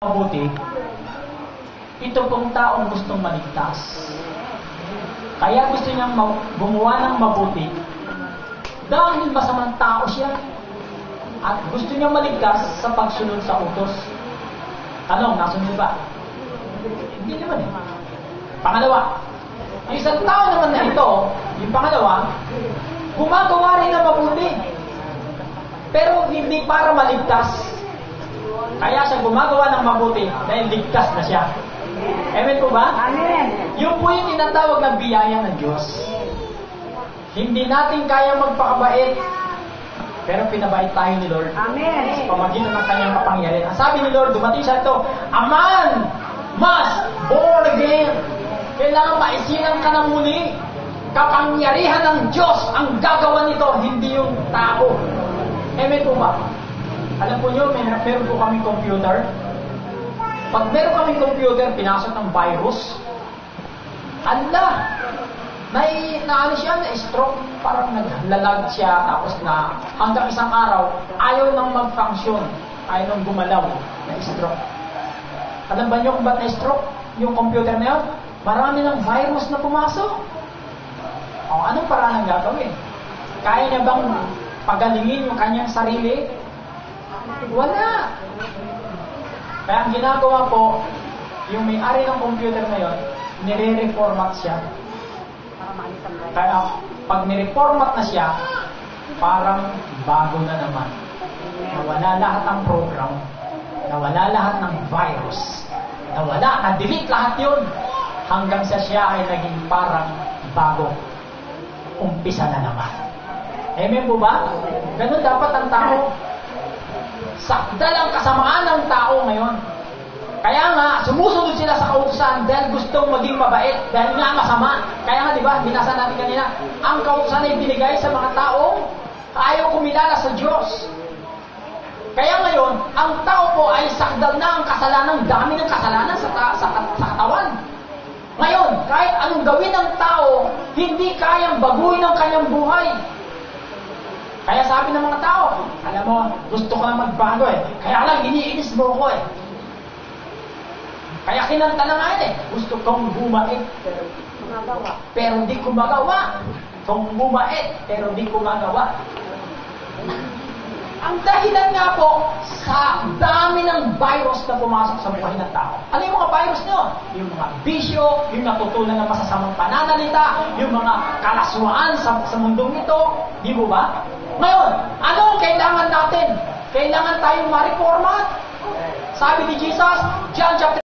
Mabuti, ito pong taong gustong maligtas. Kaya gusto niyang gumawa ng mabuti dahil masamang tao siya at gusto niyang maligtas sa pagsunod sa utos. Tanong, nasunod ba? Hindi naman eh. Pangalawa, yung isang tao naman na ito, yung pangalawa, gumagawa rin ng mabuti pero hindi para maligtas. Kaya siya gumagawa ng mabuti dahil ligtas na siya. Amen po ba? Amen. Yung po yung tinatawag na biyaya ng Diyos. Hindi natin kaya magpakabait, pero pinabait tayo ni Lord. Amen. Sa pamagitan ng kanyang kapangyarihan. Ang sabi ni Lord, dumating siya ito, a man must born again. Kailangan maisilang ka ng muli. Kapangyarihan ng Diyos ang gagawa nito, hindi yung tao. Amen po ba? Alam po nyo, meron po kaming computer. Pag meron kaming computer, pinasok ng virus. Ala! Naano siya, na-stroke. Parang naglalag siya. Tapos na hanggang isang araw, ayaw nang mag-function. Ayaw nang gumalaw. Na-stroke. Alam ba nyo kung ba't na-stroke? Yung computer na yun? Marami ng virus na pumasok. O, anong paraan ang gagawin? Kaya niya bang pagalingin yung kanyang sarili? Wala. Kaya ang ginagawa po, yung may-ari ng computer na yun, nire-reformat siya. Kaya pag nire-reformat na siya, parang bago na naman. Nawala lahat ng program, nawala lahat ng virus, nawala, na-delete lahat yun, hanggang sa siya ay naging parang bago. Umpisa na naman. Amen po ba? Ganun dapat ang tao. Sakdal ang kasamaan ng tao ngayon. Kaya nga, sumusunod sila sa kautusan dahil gustong maging mabait, dahil nga masama. Kaya nga, di ba, binasa natin kanina, ang kautusan ay binigay sa mga taong ayaw kumilala sa Diyos. Kaya ngayon, ang tao po ay sakdal na ang kasalanan, dami ng kasalanan sa katawan. Ngayon, kahit anong gawin ng tao, hindi kayang baguhin ang kanyang buhay. Kaya sabi ng mga tao, alam mo, gusto ko lang magbago eh. Kaya lang, iniinis mo ko eh. Kaya kinanta na nga eh. Gusto kong bumait, pero di ko magawa. Kung bumait, pero di ko magawa. Ang dahilan nga po, sa dami ng virus na pumasok sa buhay ng tao. Ano yung mga virus nyo? Yung mga bisyo, yung natutunan ng masasamang pananalita, yung mga kalaswaan sa mundong ito. Di mo ba? Ngayon, ano ang kailangan natin? Kailangan tayong ma-reformat. Sabi ni Jesus, John chapter